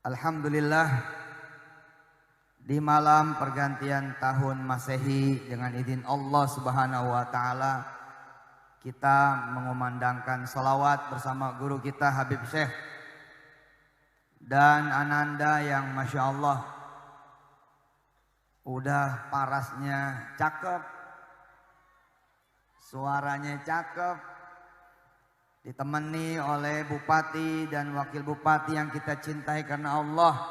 Alhamdulillah, di malam pergantian tahun Masehi dengan izin Allah Subhanahu wa taala kita mengumandangkan salawat bersama guru kita Habib Syekh dan ananda yang Masya Allah udah parasnya cakep, suaranya cakep, ditemani oleh bupati dan wakil bupati yang kita cintai karena Allah,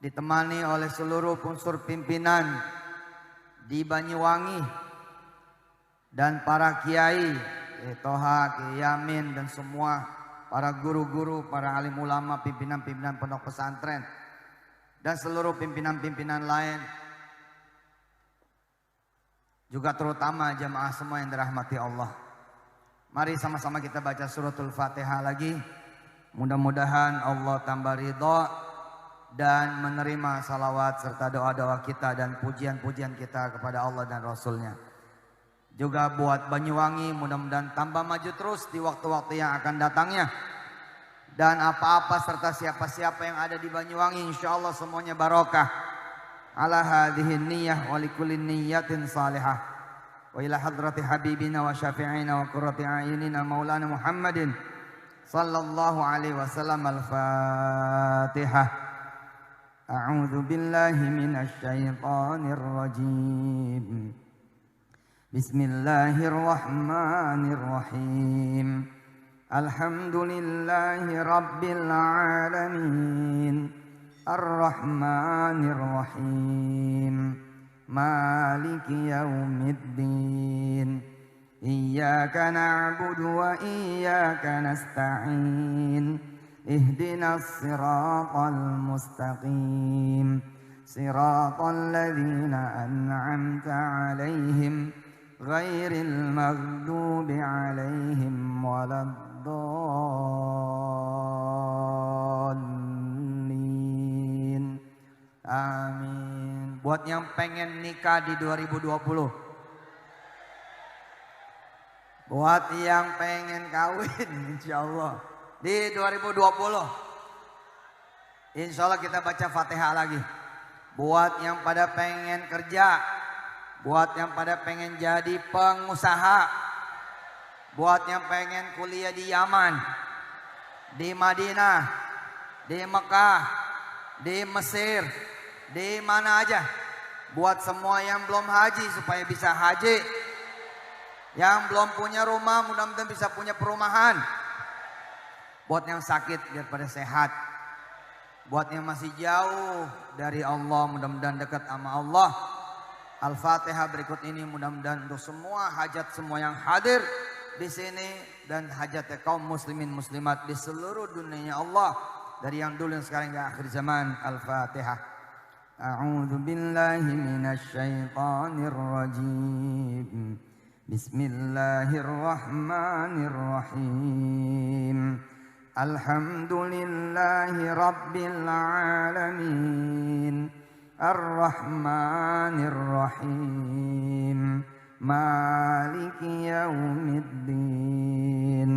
ditemani oleh seluruh unsur pimpinan di Banyuwangi dan para kiai, Toha, Kiai Yamin dan semua para guru-guru, para alim ulama, pimpinan-pimpinan pondok pesantren dan seluruh pimpinan-pimpinan lain, juga terutama jamaah semua yang dirahmati Allah. Mari sama-sama kita baca suratul Fatihah lagi. Mudah-mudahan Allah tambah ridha dan menerima salawat serta doa-doa kita dan pujian-pujian kita kepada Allah dan Rasulnya. Juga buat Banyuwangi, mudah-mudahan tambah maju terus di waktu-waktu yang akan datangnya. Dan apa-apa serta siapa-siapa yang ada di Banyuwangi, insya Allah semuanya barokah. Ala hadhihi niyyah wa likulli niyyatin salihah. Wa ila hadrati habibina wa syafi'ina wa qurrati a'yunina maulana Muhammadin sallallahu alaihi wasallam. Al-Fatihah. A'udzu billahi minasy syaithanir rajim. Bismillahirrahmanirrahim. Alhamdulillahi rabbil alamin. Ar-Rahmanir Rahim. Maliki yaumiddin. Iyyaka na'budu wa iyyaka nasta'in. Ihdinas siratal mustaqim. Siratal ladzina an'amta 'alaihim ghairil maghdubi 'alaihim waladdallin. Amin. Buat yang pengen nikah di 2020, buat yang pengen kawin insya Allah di 2020, insya Allah kita baca Fatihah lagi. Buat yang pada pengen kerja, buat yang pada pengen jadi pengusaha, buat yang pengen kuliah di Yaman, di Madinah, di Mekah, di Mesir, di mana aja. Buat semua yang belum haji supaya bisa haji. Yang belum punya rumah mudah-mudahan bisa punya perumahan. Buat yang sakit biar pada sehat. Buat yang masih jauh dari Allah mudah-mudahan dekat sama Allah. Al-Fatihah berikut ini mudah-mudahan untuk semua hajat semua yang hadir di sini dan hajatnya kaum muslimin muslimat di seluruh dunia Allah, dari yang dulu yang sekarang hingga akhir zaman. Al-Fatihah. A'udzu billahi minasy syaithanir rajim. Bismillahirrahmanirrahim. Alhamdulillahi rabbil alamin. Ar-Rahmanir Rahim. Maliki yaumiddin.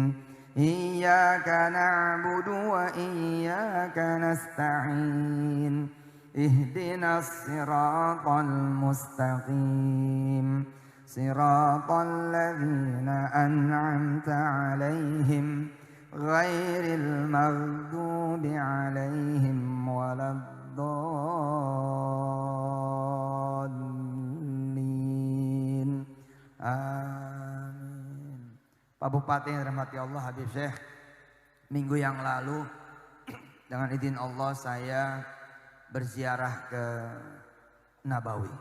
Iyyaka na'budu wa iyyaka nasta'in. Ihdinas siratal mustaqim. Siratal ladzina an'amta 'alaihim ghairil maghdubi 'alaihim waladdallin. Amin. Pak Bupati yang dirahmati Allah, Habib Syekh, minggu yang lalu dengan izin Allah saya berziarah ke Nabawi,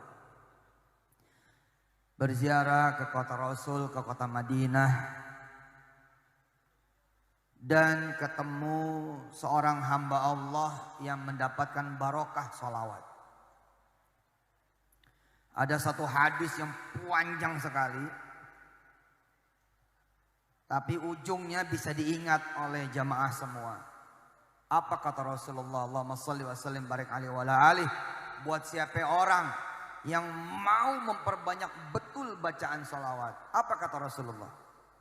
berziarah ke kota Rasul, ke kota Madinah, dan ketemu seorang hamba Allah yang mendapatkan barokah salawat. Ada satu hadis yang panjang sekali, tapi ujungnya bisa diingat oleh jamaah semua. Apa kata Rasulullah? Allahumma shalli wa sallim barik alaihi wa ala alihi. Buat siapa orang yang mau memperbanyak betul bacaan salawat. Apa kata Rasulullah?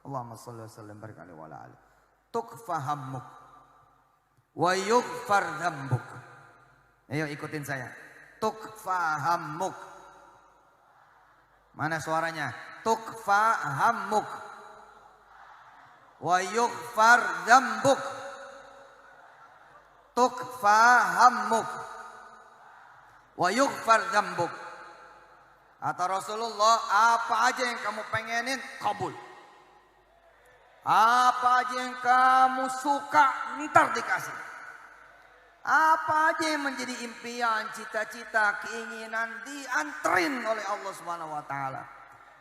Allahumma shalli wa sallim barik alaihi wa ala alihi. Tukfa hammuk wa yughfar dzambuk. Ayo ikutin saya. Tukfa hammuk. Mana suaranya? Tukfa hammuk. Wa yughfar dzambuk. Tukfa hammuk. Wa yughfar dzambuk. Kata Rasulullah, apa aja yang kamu pengenin kabul. Apa aja yang kamu suka ntar dikasih. Apa aja yang menjadi impian, cita-cita, keinginan dianterin oleh Allah Subhanahu wa taala.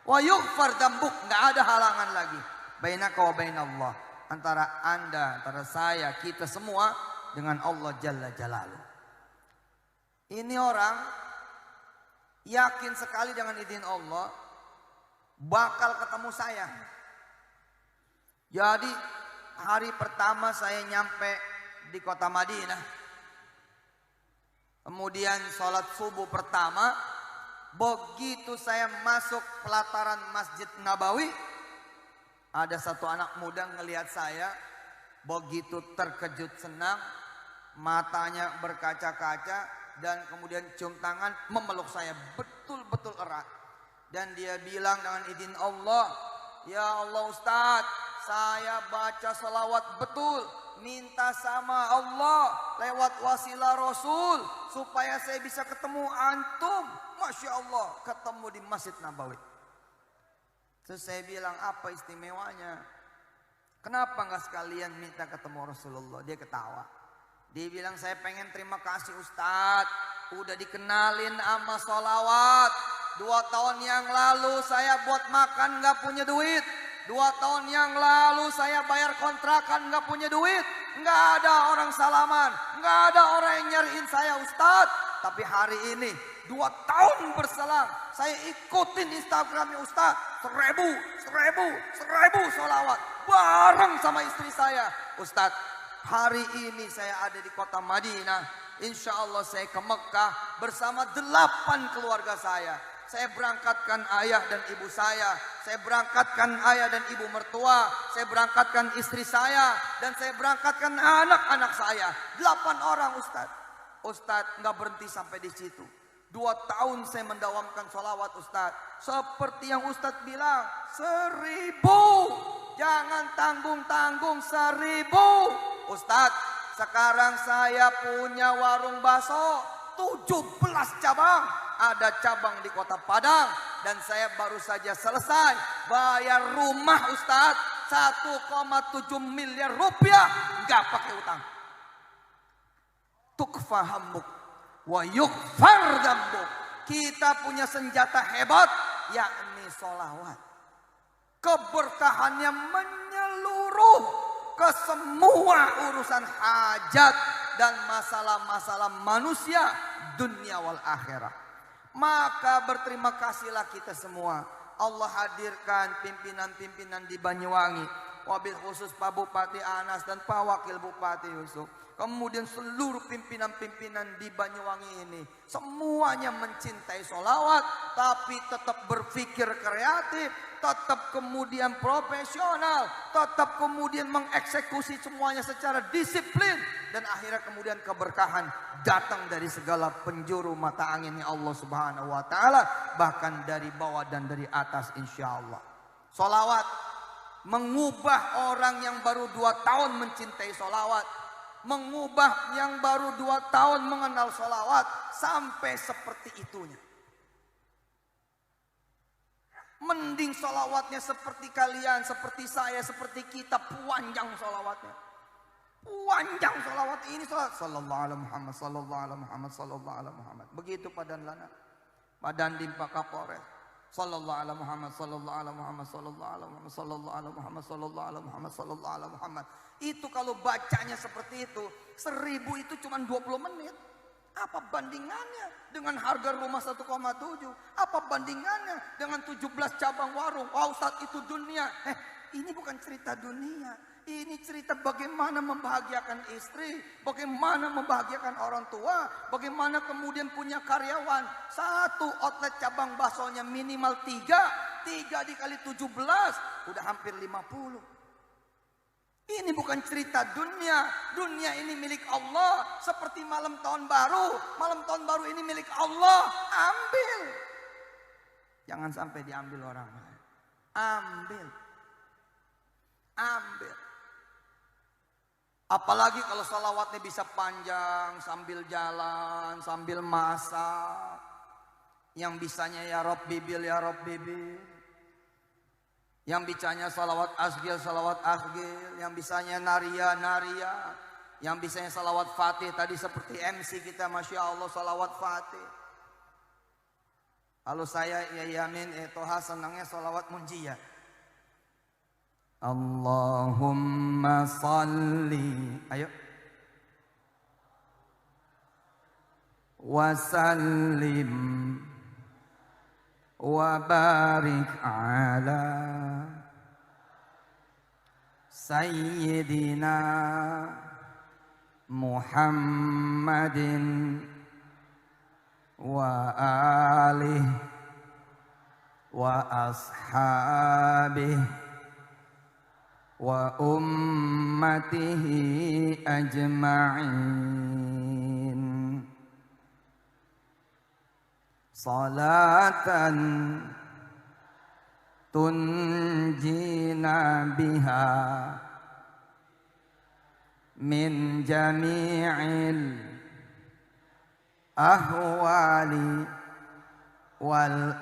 Wa yughfar dzambuk, enggak ada halangan lagi. Bainaka wa bainallah, antara Anda, antara saya, kita semua dengan Allah Jalla Jalaluh. Ini orang yakin sekali dengan izin Allah bakal ketemu saya. Jadi hari pertama saya nyampe di kota Madinah. Kemudian sholat subuh pertama. Begitu saya masuk pelataran Masjid Nabawi, ada satu anak muda ngelihat saya. Begitu terkejut senang, matanya berkaca-kaca, dan kemudian cium tangan memeluk saya betul-betul erat. Dan dia bilang dengan izin Allah, ya Allah Ustadz, saya baca salawat betul, minta sama Allah lewat wasilah Rasul supaya saya bisa ketemu antum. Masya Allah, ketemu di Masjid Nabawi. Terus saya bilang, apa istimewanya? Kenapa nggak sekalian minta ketemu Rasulullah? Dia ketawa. Dia bilang, saya pengen terima kasih Ustadz, udah dikenalin sama sholawat. 2 tahun yang lalu saya buat makan nggak punya duit. 2 tahun yang lalu saya bayar kontrakan nggak punya duit. Nggak ada orang salaman, nggak ada orang yang nyariin saya Ustadz. Tapi hari ini 2 tahun berselang, saya ikutin Instagramnya Ustadz. 1000 sholawat bareng sama istri saya. Ustadz, hari ini saya ada di kota Madinah. Insya Allah saya ke Mekah bersama 8 keluarga saya. Saya berangkatkan ayah dan ibu saya berangkatkan ayah dan ibu mertua, saya berangkatkan istri saya, dan saya berangkatkan anak-anak saya. 8 orang Ustadz. Ustadz nggak berhenti sampai di situ. 2 tahun saya mendawamkan sholawat Ustadz. Seperti yang Ustadz bilang, 1000. Jangan tanggung-tanggung, 1000. Ustadz, sekarang saya punya warung bakso 17 cabang. Ada cabang di Kota Padang. Dan saya baru saja selesai bayar rumah Ustadz 1,7 miliar rupiah. Nggak pakai utang. Tukfa hammuk wa yughfar dzambuk. Kita punya senjata hebat, yakni sholawat. Keberkahannya menyeluruh ke semua urusan hajat dan masalah-masalah manusia dunia wal akhirah. Maka berterima kasihlah kita semua. Allah hadirkan pimpinan-pimpinan di Banyuwangi, wabil khusus Pak Bupati Anas dan Pak Wakil Bupati Yusuf. Kemudian seluruh pimpinan-pimpinan di Banyuwangi ini semuanya mencintai sholawat, tapi tetap berpikir kreatif, tetap kemudian profesional, tetap kemudian mengeksekusi semuanya secara disiplin, dan akhirnya kemudian keberkahan datang dari segala penjuru mata anginnya Allah Subhanahu wa taala, bahkan dari bawah dan dari atas insyaallah. Sholawat mengubah orang yang baru 2 tahun mencintai sholawat, mengubah yang baru 2 tahun mengenal sholawat sampai seperti itunya. Mending sholawatnya seperti kalian, seperti saya, seperti kita, panjang sholawatnya. Panjang sholawat ini, sallallahu alaihi Muhammad, sallallahu alaihi Muhammad, sallallahu alaihi Muhammad. Begitu padan lana, padan dimpa Kapolres, sallallahu alaihi Muhammad, sallallahu alaihi Muhammad, sallallahu alaihi Muhammad, sallallahu alaihi Muhammad, sallallahu alaihi Muhammad, sallallahu alaihi Muhammad. Itu kalau bacanya seperti itu, 1000 itu cuma 20 menit. Apa bandingannya dengan harga rumah 1,7? Apa bandingannya dengan 17 cabang warung? Wah Ustadz, itu dunia. Ini bukan cerita dunia. Ini cerita bagaimana membahagiakan istri, bagaimana membahagiakan orang tua, bagaimana kemudian punya karyawan. 1 outlet cabang baksonya minimal 3 dikali 17, udah hampir 50. Ini bukan cerita dunia. Dunia ini milik Allah. Seperti malam tahun baru. Malam tahun baru ini milik Allah. Ambil. Jangan sampai diambil orang lain. Ambil. Ambil. Apalagi kalau salawatnya bisa panjang. Sambil jalan. Sambil masak. Yang bisanya ya Rabbi bil ya Rabbi bil. Yang bisanya salawat asgil, salawat asgil. Yang bisanya naria, naria. Yang bisanya salawat fatih. Tadi seperti MC kita, Masya Allah, salawat fatih. Kalau saya, ya Yamin, Toha senangnya salawat munjiyah. Allahumma salli. Ayo. Wasallim. Wabarik ala. Sayyidina Muhammadin wa alihi wa ashabihi wa ummatihi ajma'in. Salatan tunjina biha min jami'il ahwali wal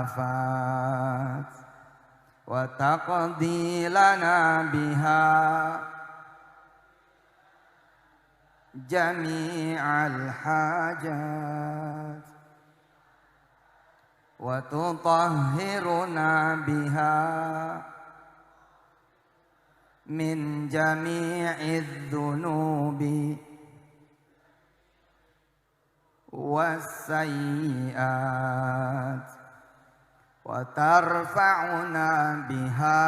afat wa taqdi lana biha jami'al hajat wa tutahhiruna biha min jami'idz dzunubi was-sayyi'at wa tarfa'una biha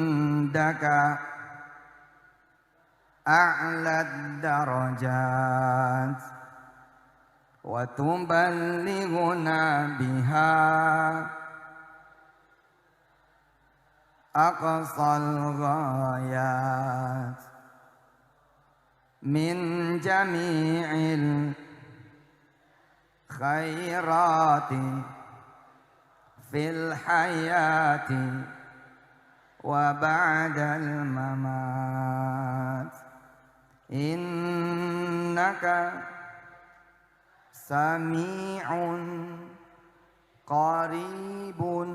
indaka a'lad darajat wa tuballighuna biha aqsal ghayat min jami'il khairati fil hayati wa ba'dal mamat. Innaka sami'un qaribun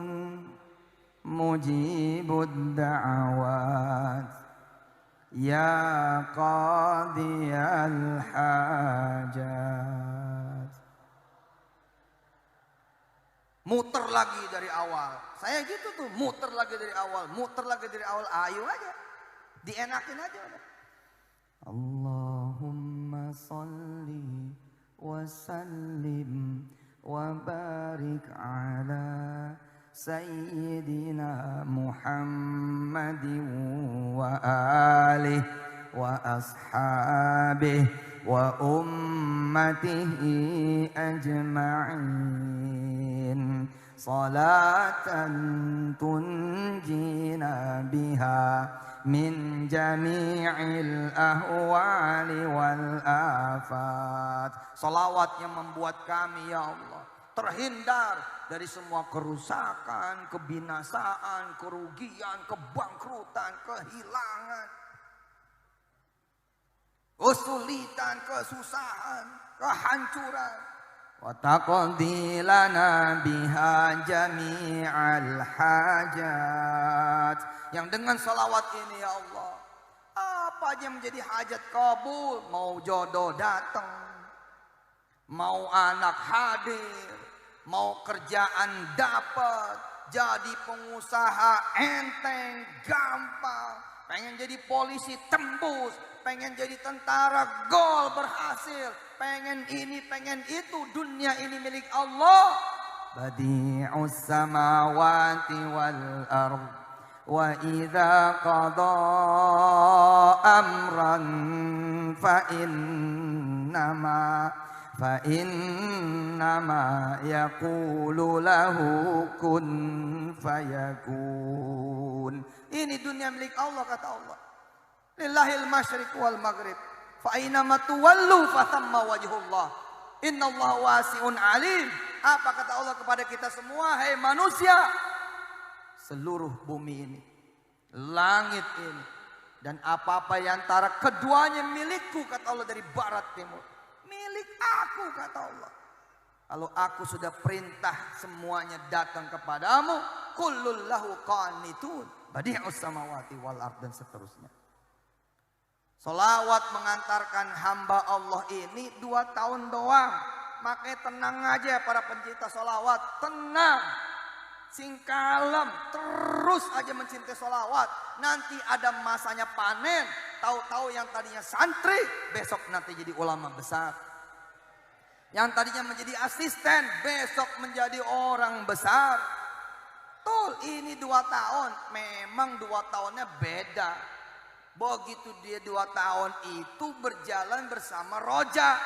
mujibud da'awat ya qadiyal hajat. Muter lagi dari awal. Saya gitu tuh, muter lagi dari awal, muter lagi dari awal. Ayo aja, dienakin aja udah. Allahumma salli wa sallim wa barik ala Sayyidina Muhammadin wa alihi wa ashabihi wa ummatihi ajma'in. Salatan tunjina biha min jami'il ahwali wal afat. Salawat yang membuat kami ya Allah terhindar dari semua kerusakan, kebinasaan, kerugian, kebangkrutan, kehilangan, kesulitan, kesusahan, kehancuran. Wa taqdi lana biha jami'al hajat. Yang dengan salawat ini ya Allah, apa aja yang menjadi hajat kabul. Mau jodoh datang, mau anak hadir, mau kerjaan dapat, jadi pengusaha enteng, gampang. Pengen jadi polisi tembus, pengen jadi tentara gol berhasil, pengen ini, pengen itu. Dunia ini milik Allah. Badi'us samawati wal ardh wa idza qada amran fa innama fa innama yaqulu lahu kun fayakun. Ini dunia milik Allah, kata Allah. Lillahil masyriq wal maghrib. Fa aynama tuwallu fa thamma wajhullah. Innallaha wasi'un alim. Apa kata Allah kepada kita semua? Hai manusia, seluruh bumi ini, langit ini, dan apa-apa yang antara keduanya milikku, kata Allah, dari barat timur. Milik aku, kata Allah. Kalau aku sudah perintah semuanya datang kepadamu, kullul lahu qanitun, badi'us samawati wal ard, dan seterusnya. Salawat mengantarkan hamba Allah ini 2 tahun doang. Makanya tenang aja para pencinta salawat, tenang, sing kalem, terus aja mencintai salawat. Nanti ada masanya panen, tahu-tahu yang tadinya santri besok nanti jadi ulama besar. Yang tadinya menjadi asisten besok menjadi orang besar. Betul, ini 2 tahun, memang 2 tahunnya beda. Begitu dia 2 tahun itu berjalan bersama roja,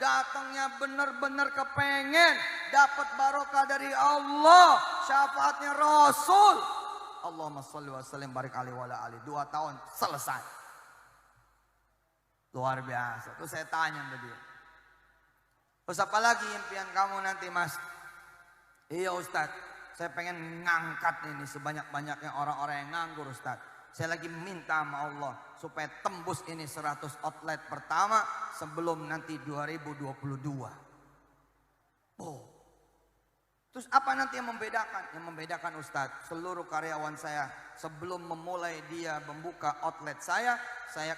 datangnya benar-benar kepengen dapat barokah dari Allah, syafaatnya Rasul. Allahumma sholli wa sallim barik alaihi wa ala alihi. 2 tahun selesai. Luar biasa. Terus saya tanya sama dia, terus apa lagi impian kamu nanti, Mas? Iya Ustadz, saya pengen ngangkat ini sebanyak-banyaknya orang-orang yang nganggur, Ustadz. Saya lagi minta sama Allah supaya tembus ini 100 outlet pertama sebelum nanti 2022. Oh. Terus apa nanti yang membedakan? Yang membedakan Ustadz, seluruh karyawan saya sebelum memulai dia membuka outlet saya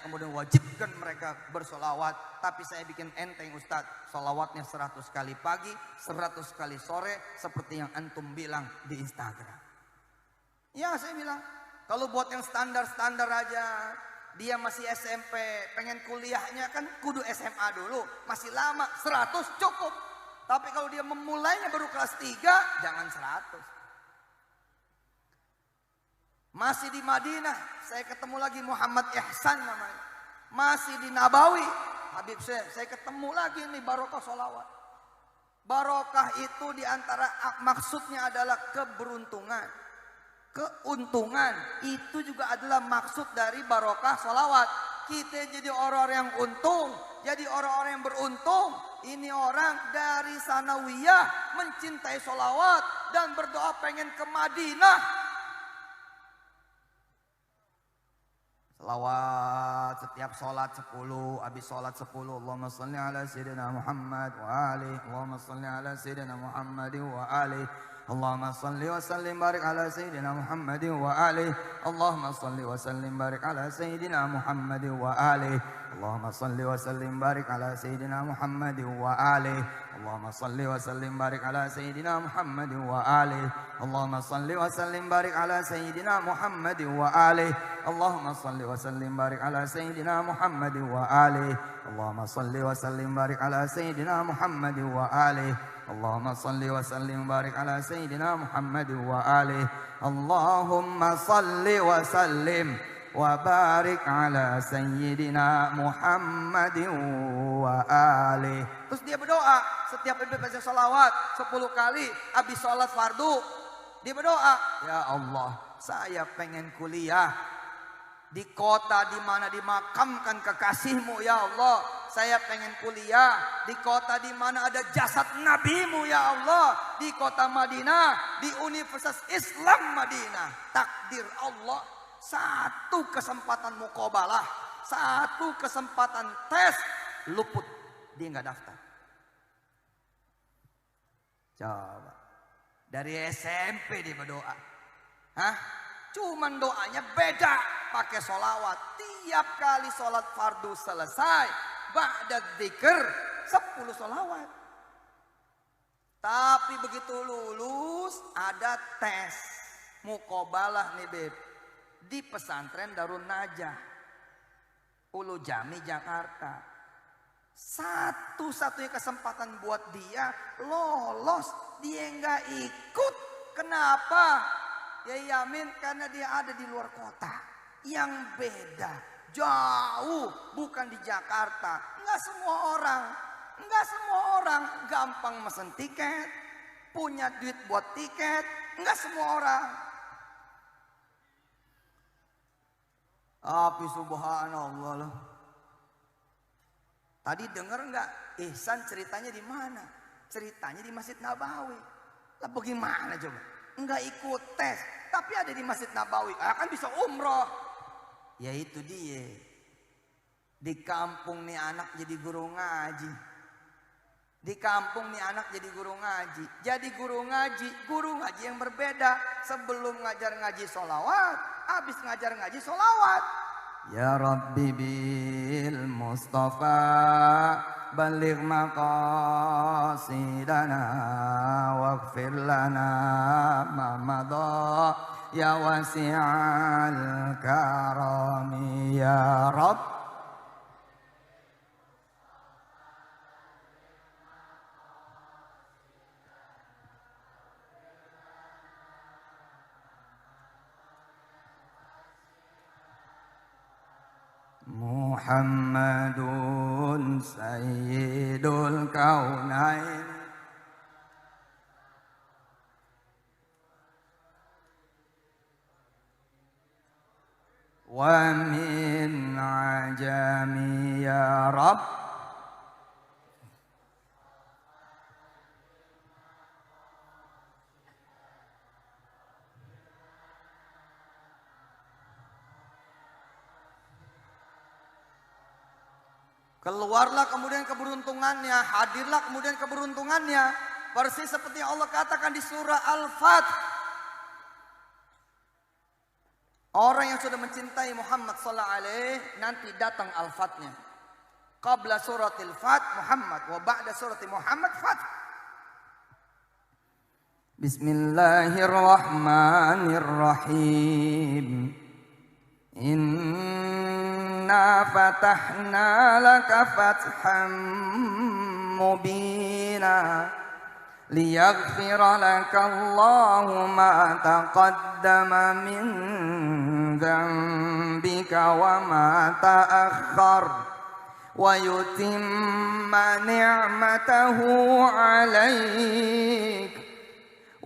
kemudian wajibkan mereka bersolawat. Tapi saya bikin enteng Ustadz, solawatnya 100 kali pagi, 100 kali sore, seperti yang antum bilang di Instagram. Ya saya bilang, kalau buat yang standar-standar aja, dia masih SMP, pengen kuliahnya kan kudu SMA dulu, masih lama, 100 cukup. Tapi kalau dia memulainya baru kelas 3, jangan 100. Masih di Madinah, saya ketemu lagi Muhammad Ihsan namanya. Masih di Nabawi, Habib saya ketemu lagi nih barokah sholawat. Barokah itu diantara maksudnya adalah keberuntungan. Keuntungan itu juga adalah maksud dari barokah sholawat. Kita jadi orang-orang yang untung, jadi orang-orang yang beruntung. Ini orang dari sanawiyah mencintai sholawat dan berdoa pengen ke Madinah. Salawat setiap sholat 10, habis sholat 10, Allahumma salli ala sayyidina Muhammad wa alihi, Allahumma salli ala sayyidina Muhammad wa alihi. Allahumma salli wa sallim barik ala sayyidina Muhammad wa alihi. Allahumma salli wa sallim barik ala sayyidina Muhammad wa alihi. Allahumma salli wa sallim barik ala sayyidina Muhammad wa alihi. Allahumma salli wa sallim barik ala sayyidina Muhammad wa alihi. Allahumma salli wa sallim barik ala sayyidina Muhammad wa alihi. Allahumma salli wa sallim barik ala sayyidina Muhammad wa alihi. Allahumma salli wa sallim barik ala sayyidina Muhammad wa alihi. Allahumma salli wa sallim barik ala sayyidina Muhammad wa alihi. Allahumma salli wa sallim wa barik ala sayyidina Muhammad wa alihi. Terus dia berdoa setiap habis baca salawat 10 kali habis sholat fardu. Dia berdoa, ya Allah, saya pengen kuliah di kota di mana dimakamkan kekasihmu, ya Allah. Saya pengen kuliah di kota di mana ada jasad nabimu, ya Allah. Di kota Madinah, di Universitas Islam Madinah. Takdir Allah, 1 kesempatan muqabalah, 1 kesempatan tes, luput, dia nggak daftar. Coba, dari SMP dia berdoa. Hah? Cuman doanya beda, pakai sholawat. Tiap kali sholat fardu selesai, ba'da dzikir 10 sholawat. Tapi begitu lulus ada tes muqabalah nih Beb, di pesantren Darun Najah, Ulu Jami, Jakarta. Satu-satunya kesempatan buat dia lolos, dia nggak ikut. Kenapa? Ya Yamin, karena dia ada di luar kota yang beda, jauh, bukan di Jakarta. Nggak semua orang Enggak semua orang gampang mesen tiket, punya duit buat tiket. Enggak semua orang. Tapi subhanallah loh. Tadi dengar enggak Ihsan ceritanya di mana? Ceritanya di Masjid Nabawi. Lah bagaimana coba? Enggak ikut tes, tapi ada di Masjid Nabawi. Kan bisa umroh. Ya itu dia. Di kampung nih anak jadi guru ngaji. Di kampung nih anak jadi guru ngaji. Jadi guru ngaji yang berbeda. Sebelum ngajar ngaji sholawat, habis ngajar ngaji sholawat. Ya Rabbi bil Mustafa baligh maqasidana waghfir lana ma madha ya wasi'al karami ya Rabb. Muhammadun sayyidul kaunain wa min ajami ya Rabb. Keluarlah kemudian keberuntungannya, hadirlah kemudian keberuntungannya. Persis seperti Allah katakan di surah Al-Fat. Orang yang sudah mencintai Muhammad sallallahu alaihi nanti datang Al-Fatnya. Qabla suratil Fat Muhammad wa ba'da surati Muhammad Fat. Bismillahirrahmanirrahim. Inna fatahna laka fathan mubina liyaghfira laka Allahu ma taqaddama min dhanbika wa ma ta'akhkhar wa yutimma ni'matahu 'alaik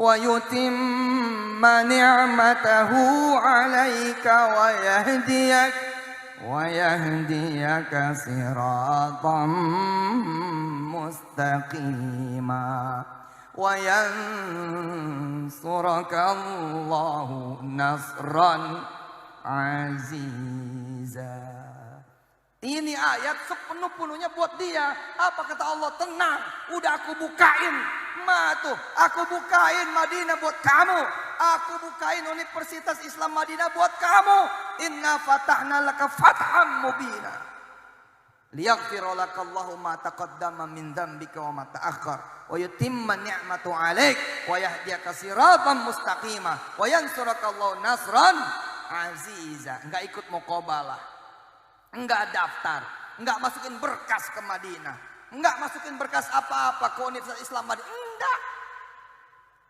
ويتم نعمته عليك ويهديك صراطا مستقيما وينصرك الله نصرا عزيزا. Ini ayat sepenuh-penuhnya buat dia. Apa kata Allah? Tenang, udah aku bukain. Aku bukain Madinah buat kamu. Aku bukain Universitas Islam Madinah buat kamu. Inna fatahna laka fatham mubina. Liyaghfira laka Allahu ma taqaddama min dzambika wa ma ta'akhkhar wa yutimma ni'matahu 'alaik wa yahdiyaka siratan mustaqima wa yansuraka Allahu nasran aziza. Enggak ikut muqabalah. Enggak daftar, enggak masukin berkas ke Madinah, enggak masukin berkas apa-apa ke Universitas Islam Madinah, enggak.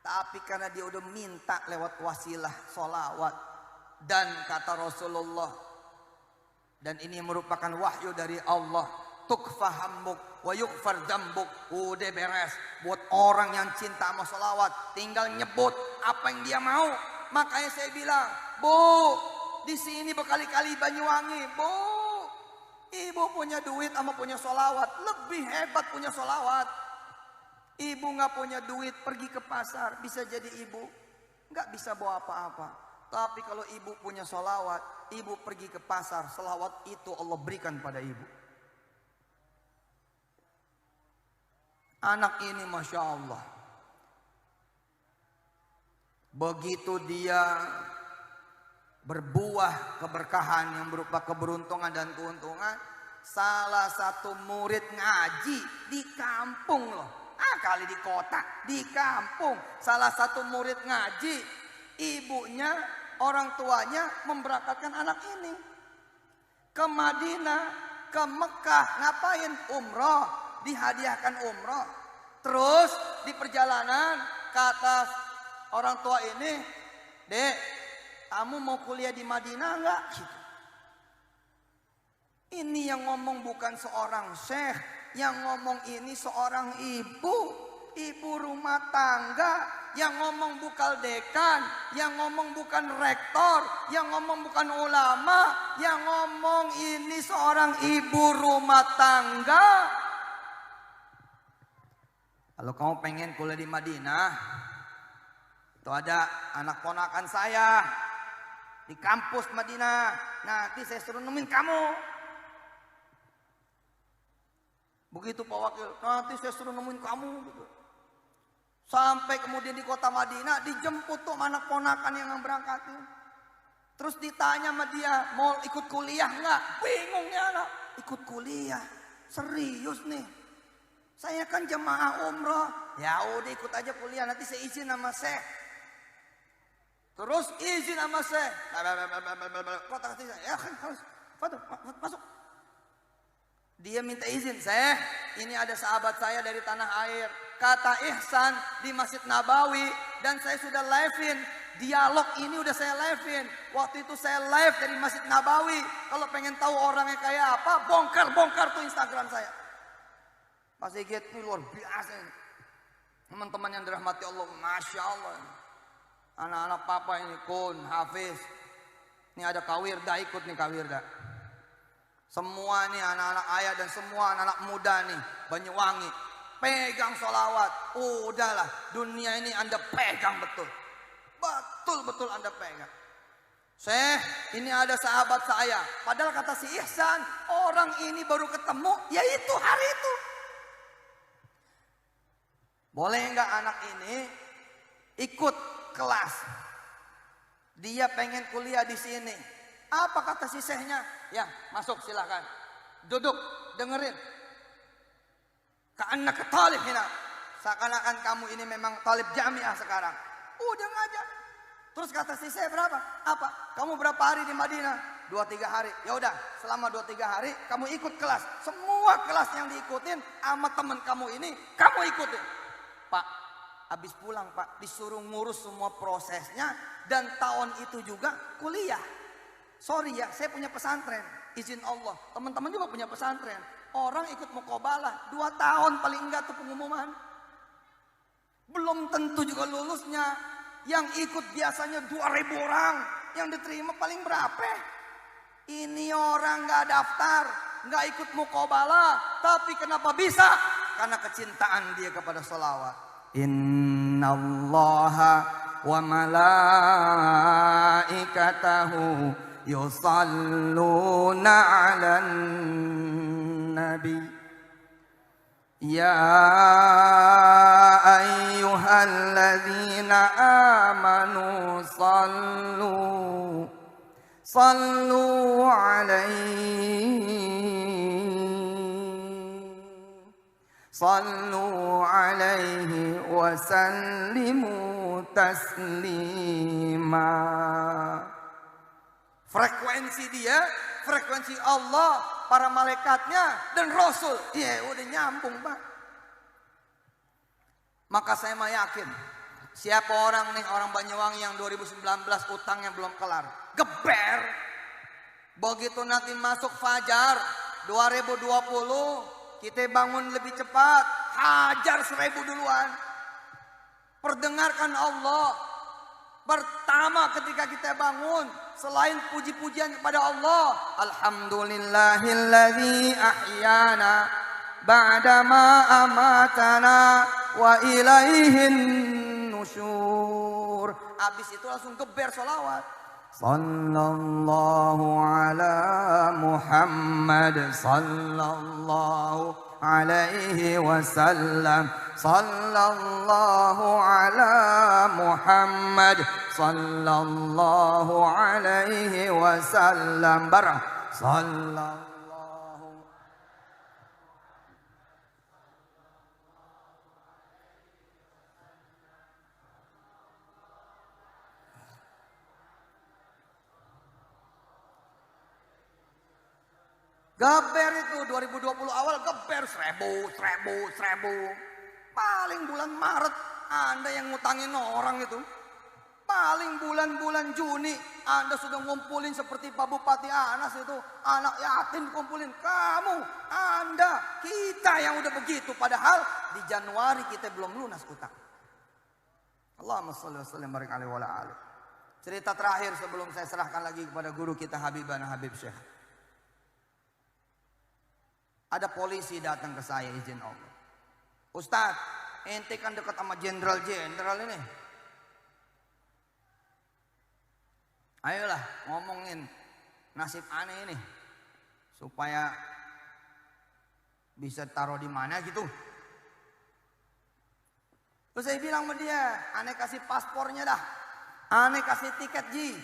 Tapi karena dia udah minta lewat wasilah sholawat dan kata Rasulullah, dan ini merupakan wahyu dari Allah, tukfa hammuk wa yughfar dzambuk. Udah beres buat orang yang cinta sama sholawat, tinggal nyebut apa yang dia mau. Makanya saya bilang, Bu, di sini berkali-kali Banyuwangi, Bu. Ibu punya duit sama punya sholawat. Lebih hebat punya sholawat. Ibu gak punya duit pergi ke pasar. Bisa jadi ibu gak bisa bawa apa-apa. Tapi kalau ibu punya sholawat, ibu pergi ke pasar, sholawat itu Allah berikan pada ibu. Anak ini Masya Allah, begitu dia berbuah keberkahan yang berupa keberuntungan dan keuntungan. Salah satu murid ngaji di kampung loh. Kali di kota, di kampung. Salah satu murid ngaji, ibunya, orang tuanya memberangkatkan anak ini ke Madinah, ke Mekah. Ngapain? Umroh, dihadiahkan umroh. Terus di perjalanan kata orang tua ini, Dek, kamu mau kuliah di Madinah enggak? Ini yang ngomong bukan seorang syekh, Yang ngomong ini seorang ibu rumah tangga. Yang ngomong bukan dekan, yang ngomong bukan rektor, yang ngomong bukan ulama, yang ngomong ini seorang ibu rumah tangga. Kalau kamu pengen kuliah di Madinah, itu ada anak ponakan saya di kampus Madinah. Nanti saya suruh nemuin kamu. Begitu Pak Wakil, nanti saya suruh nemuin kamu. Gitu. Sampai kemudian di kota Madinah dijemput tuh anak ponakan yang berangkatin. Terus ditanya sama dia, mau ikut kuliah nggak? Bingung ya anak, ikut kuliah, serius nih. Saya kan jemaah umroh, ya udah ikut aja kuliah, nanti saya izin sama Syekh. Terus izin sama Syekh. Kata saya, ya kan harus masuk. Dia minta izin, Syekh, ini ada sahabat saya dari tanah air. Kata Ihsan di Masjid Nabawi dan saya sudah live-in. Dialog ini udah saya live-in. Waktu itu saya live dari Masjid Nabawi. Kalau pengen tahu orangnya kayak apa, bongkar tuh Instagram saya. Pak Sigit ini luar biasa. Teman-teman yang dirahmati Allah, Masya Allah. Anak-anak papa ini, Kun, Hafiz. Ini ada Kawirda, ikut nih Kawirda. Semua nih anak-anak ayah dan semua anak-anak muda nih, Banyuwangi. Pegang sholawat. Udahlah, dunia ini Anda pegang betul. Betul-betul Anda pegang. Syekh, ini ada sahabat saya. Padahal kata si Ihsan, orang ini baru ketemu, yaitu hari itu. Boleh nggak anak ini ikut kelas? Dia pengen kuliah di sini. Apa kata si syekhnya? Ya, masuk silahkan. Duduk, dengerin. Ka'anna ketalib hina. Seakan-akan kamu ini memang talib jamiah sekarang. Udah ngajar. Terus kata si syekh berapa? Apa? Kamu berapa hari di Madinah? 2-3 hari. Ya udah, selama 2-3 hari kamu ikut kelas. Semua kelas yang diikutin sama temen kamu ini, kamu ikutin. Pak, habis pulang Pak, disuruh ngurus semua prosesnya dan tahun itu juga kuliah. Sorry ya, saya punya pesantren, izin Allah. Teman-teman juga punya pesantren. Orang ikut muqabalah 2 tahun paling enggak tuh pengumuman. Belum tentu juga lulusnya. Yang ikut biasanya 2.000 orang, yang diterima paling berapa? Ini orang nggak daftar, nggak ikut muqabalah, tapi kenapa bisa? Karena kecintaan dia kepada sholawat. Innallaha wa malaikatahu yusalluna 'alan nabi. Ya ayyuhalladzina amanu sallu alaihi wa sallimu taslima. Frekuensi dia, frekuensi Allah, para malaikatnya dan Rasul. Iya, udah nyambung Pak. Maka saya mah yakin, siapa orang nih, orang Banyuwangi yang 2019 utangnya belum kelar, geber. Begitu nanti masuk Fajar 2020, kita bangun lebih cepat, hajar 1000 duluan. Perdengarkan Allah. Pertama ketika kita bangun, selain puji-pujian kepada Allah, alhamdulillahilladzi ahyana ba'dama amatana wa ilaihin nusyur. Habis itu langsung geber sholawat. Sallallahu ala Muhammad sallallahu alaihi wasallam. Sallallahu ala Muhammad sallallahu alaihi wasallam. Barang sallallahu. Geber itu 2020 awal geber 1000. Paling bulan Maret Anda yang ngutangin orang itu. Paling bulan-bulan Juni Anda sudah ngumpulin seperti Pak Bupati Anas itu. Anak yatim kumpulin. Kamu, Anda, kita yang udah begitu. Padahal di Januari kita belum lunas utang. Allahumma sholli wa sallim barik alaihi wa ala alihi. Cerita terakhir sebelum saya serahkan lagi kepada guru kita Habibana Habib Syekh. Ada polisi datang ke saya izin Allah. Ustadz, ente kan dekat sama jenderal-jenderal ini. Ayolah ngomongin nasib aneh ini. Supaya bisa taruh di mana gitu. Terus saya bilang sama dia, aneh kasih paspornya dah. Aneh kasih tiket Ji.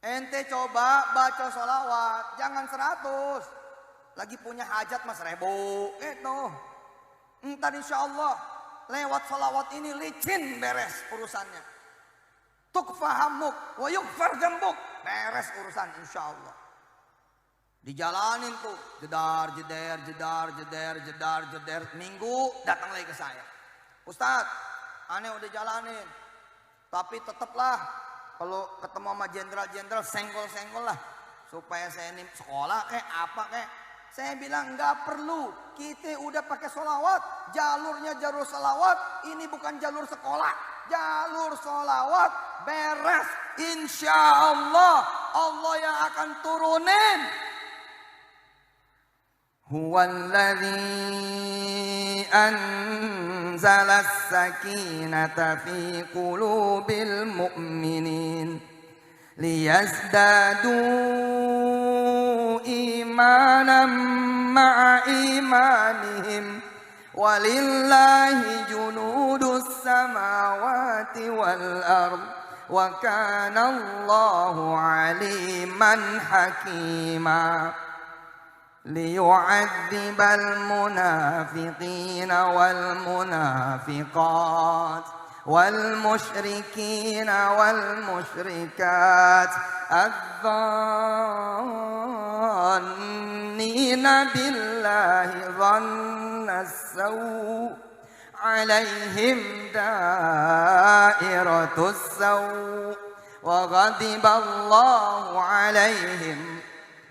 Ente coba baca sholawat, jangan 100. Lagi punya hajat mas 1000. Gitu. Entar insya Allah lewat sholawat ini licin beres urusannya. Tukfahamuk wa yukfar jambuk. Beres urusan insya Allah. Dijalanin tuh. Jedar, jeder, jedar, jeder, jedar, jeder. Minggu datang lagi ke saya. Ustadz, aneh udah jalanin. Tapi tetaplah kalau ketemu sama jenderal-jenderal senggol-senggol lah. Supaya saya ini sekolah kayak apa kayak. Saya bilang nggak perlu. Kita udah pakai sholawat. Jalurnya jalur sholawat. Ini bukan jalur sekolah. Jalur sholawat beres. Insya Allah. Allah yang akan turunin. Huwallazi anzala as-sakinata fi qulubil mu'minin liyazdadu imanan ma'a imanihim walillahi junudus samawati wal ard wa kana Allahu aliman hakima liyu'adzibal munafiqina wal munafiqat والمشركين والمشركات الظانين بالله ظن السوء عليهم دائرة السوء وغضب الله عليهم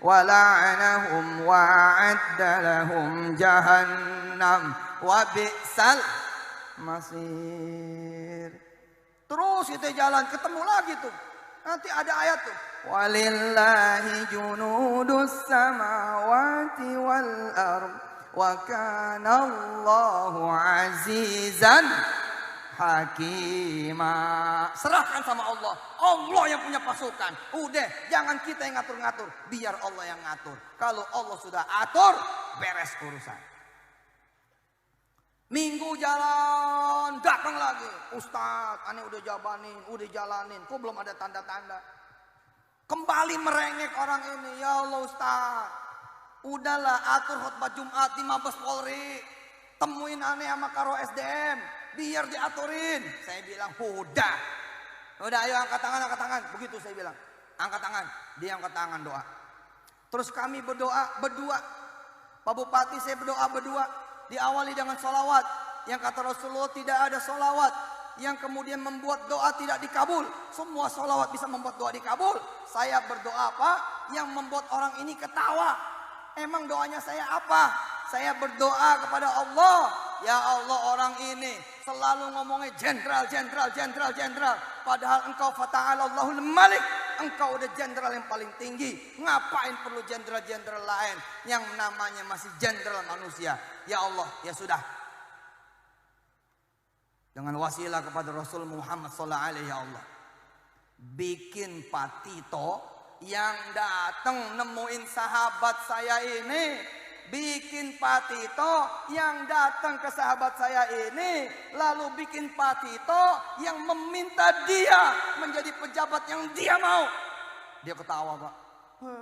ولعنهم وأعد لهم جهنم وبئس masir. Terus kita jalan ketemu lagi tuh. Nanti ada ayat tuh. Walillahi junudus samawati wal ard wa kana Allahu azizan hakima. Serahkan sama Allah. Allah yang punya pasukan. Udah, jangan kita yang ngatur-ngatur, biar Allah yang ngatur. Kalau Allah sudah atur, beres urusan. Minggu jalan, datang lagi. Ustadz, aneh udah jalanin. Kok belum ada tanda-tanda? Kembali merengek orang ini. Ya Allah Ustadz, udahlah atur khutbah Jumat di Mabes Polri. Temuin aneh sama Karo SDM. Biar diaturin. Saya bilang, udah. Udah ayo angkat tangan. Begitu saya bilang. Angkat tangan. Dia angkat tangan doa. Terus kami berdoa berdua. Pak Bupati saya berdoa berdua. Diawali dengan sholawat. Yang kata Rasulullah tidak ada sholawat yang kemudian membuat doa tidak dikabul. Semua sholawat bisa membuat doa dikabul. Saya berdoa apa? Yang membuat orang ini ketawa. Emang doanya saya apa? Saya berdoa kepada Allah. Ya Allah, orang ini selalu ngomongnya jenderal. Padahal engkau fata'ala Allahul Malik. Engkau udah jenderal yang paling tinggi. Ngapain perlu jenderal-jenderal lain yang namanya masih jenderal manusia? Ya Allah, ya sudah. Dengan wasilah kepada Rasul Muhammad SAW, ya Allah. Bikin Pak Tito yang datang nemuin sahabat saya ini. Bikin Pak Tito yang datang ke sahabat saya ini. Lalu bikin Pak Tito yang meminta dia menjadi pejabat yang dia mau. Dia ketawa Pak.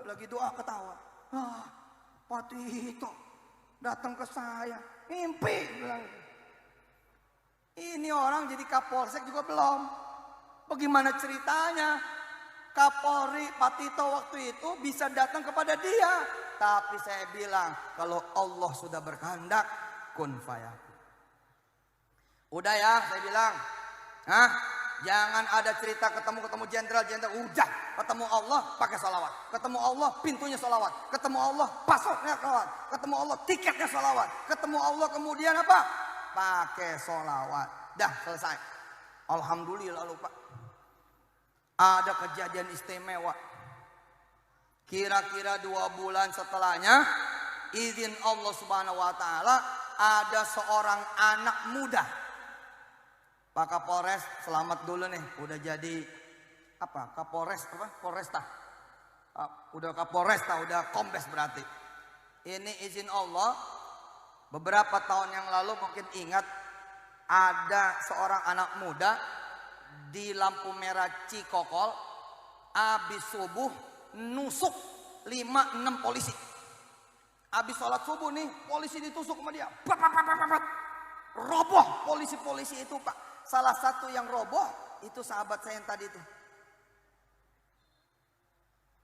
Lagi doa ketawa. Pak Tito datang ke saya. Mimpi bilang. Ini orang jadi Kapolsek juga belum. Bagaimana ceritanya? Kapolri Pak Tito waktu itu bisa datang kepada dia. Tapi saya bilang, kalau Allah sudah berkehendak, kun fayakun. Udah ya, saya bilang. Hah? Jangan ada cerita ketemu jenderal, udah ketemu Allah pakai salawat, ketemu Allah pintunya salawat, ketemu Allah paspornya salawat, ketemu Allah tiketnya salawat, ketemu Allah kemudian apa? Pakai salawat. Dah selesai. Alhamdulillah lupa. Ada kejadian istimewa. Kira-kira 2 bulan setelahnya, izin Allah Subhanahu wa taala, ada seorang anak muda. Pak Kapolres, selamat dulu nih, udah jadi apa? Kapolres apa? Polresta. Udah Kapolresta, udah kombes berarti. Ini izin Allah. Beberapa tahun yang lalu mungkin ingat, ada seorang anak muda di lampu merah Cikokol, habis subuh nusuk 5-6 polisi. Habis sholat subuh nih, polisi ditusuk sama dia. Roboh polisi-polisi itu, Pak. Salah satu yang roboh itu sahabat saya yang tadi itu.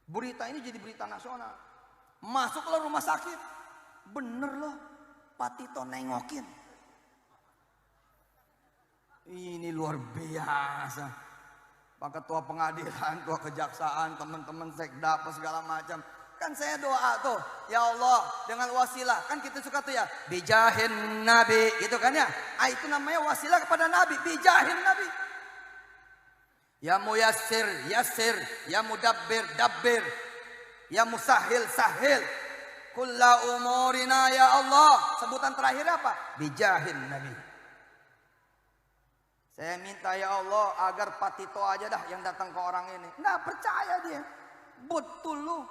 Berita ini jadi berita nasional. Masuklah rumah sakit. Bener loh, Pak Tito nengokin. Ini luar biasa. Pak Ketua Pengadilan, Ketua Kejaksaan, teman-teman sekda apa segala macam. Kan saya doa tuh, ya Allah dengan wasilah, kan kita suka tuh ya, bijahin Nabi, gitu kan ya. Itu namanya wasilah kepada Nabi, bijahin Nabi. Ya muyassir, yassir, ya mudabbir, dabbir, ya musahil, sahil. Kulla umurina ya Allah. Sebutan terakhir apa? Bijahin Nabi. Saya minta ya Allah agar Pak Tito aja dah yang datang ke orang ini. Nggak percaya dia. Betul lu.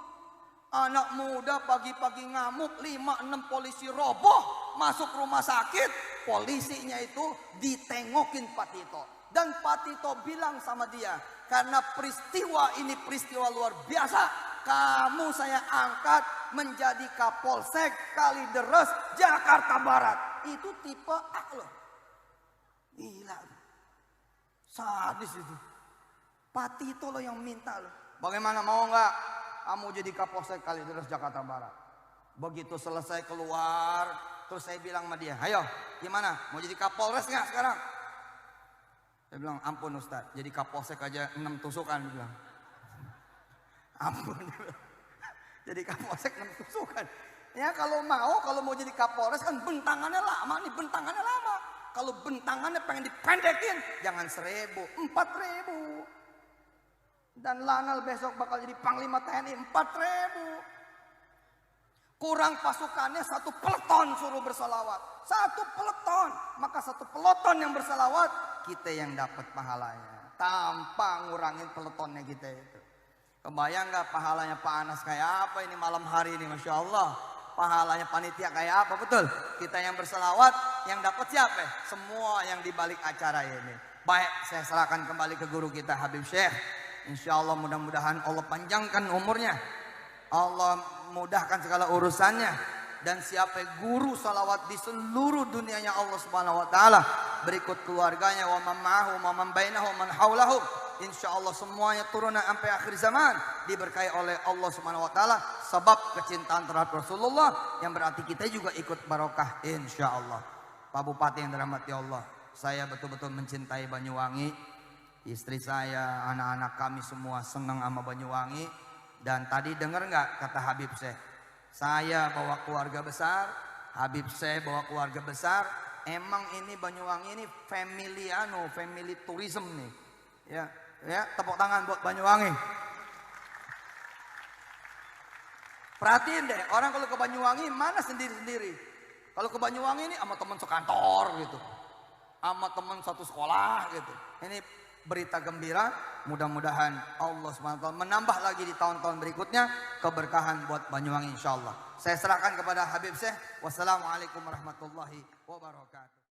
Anak muda pagi-pagi ngamuk, 5-6 polisi roboh masuk rumah sakit. Polisinya itu ditengokin Pak Tito. Dan Pak Tito bilang sama dia, karena peristiwa ini peristiwa luar biasa, kamu saya angkat menjadi Kapolsek Kalideres Jakarta Barat. Itu tipe A loh. Gila. Sadis itu. Pak Tito loh yang minta loh. Bagaimana, mau nggak kamu jadi Kapolsek Kalideres Jakarta Barat? Begitu selesai keluar, terus saya bilang sama dia, ayo gimana, mau jadi Kapolres nggak sekarang? Saya bilang, ampun Ustaz, jadi Kapolsek aja 6 tusukan. Dia bilang, ampun. Jadi Kapolsek 6 tusukan. Ya kalau mau jadi Kapolres kan bentangannya lama nih, bentangannya lama. Kalau bentangannya pengen dipendekin, jangan 1.000, 4.000. Dan Lanal besok bakal jadi Panglima TNI, 4.000. Kurang pasukannya 1 peleton suruh bersalawat. 1 peleton. Maka 1 peleton yang bersalawat, kita yang dapat pahalanya. Tanpa ngurangin peletonnya kita itu. Kebayang gak pahalanya Pak Anas kayak apa ini malam hari ini, Masya Allah. Pahalanya panitia kayak apa, betul? Kita yang bersalawat, yang dapat siapa? Semua yang dibalik acara ini. Baik, saya serahkan kembali ke guru kita Habib Syekh. Insya Allah mudah-mudahan Allah panjangkan umurnya, Allah mudahkan segala urusannya, dan siapa guru salawat di seluruh dunianya Allah Subhanahu wa taala, berikut keluarganya, wa man ma'ahu wa man bainahu wa man haulahu, insya Allah semuanya turunan sampai akhir zaman diberkahi oleh Allah Subhanahu wa taala sebab kecintaan terhadap Rasulullah, yang berarti kita juga ikut barokah insya Allah. Pak Bupati yang dirahmati Allah, saya betul-betul mencintai Banyuwangi. Istri saya, anak-anak kami semua senang sama Banyuwangi. Dan tadi dengar nggak kata Habib Syekh? Saya bawa keluarga besar, Habib Syekh bawa keluarga besar. Emang ini Banyuwangi ini family tourism nih. Ya, tepuk tangan buat Banyuwangi. Perhatiin deh, orang kalau ke Banyuwangi mana sendiri-sendiri. Kalau ke Banyuwangi ini sama teman sekantor gitu, sama teman satu sekolah gitu. Ini berita gembira, mudah-mudahan Allah SWT menambah lagi di tahun-tahun berikutnya keberkahan buat Banyuwangi insya Allah. Saya serahkan kepada Habib Syekh. Wassalamualaikum warahmatullahi wabarakatuh.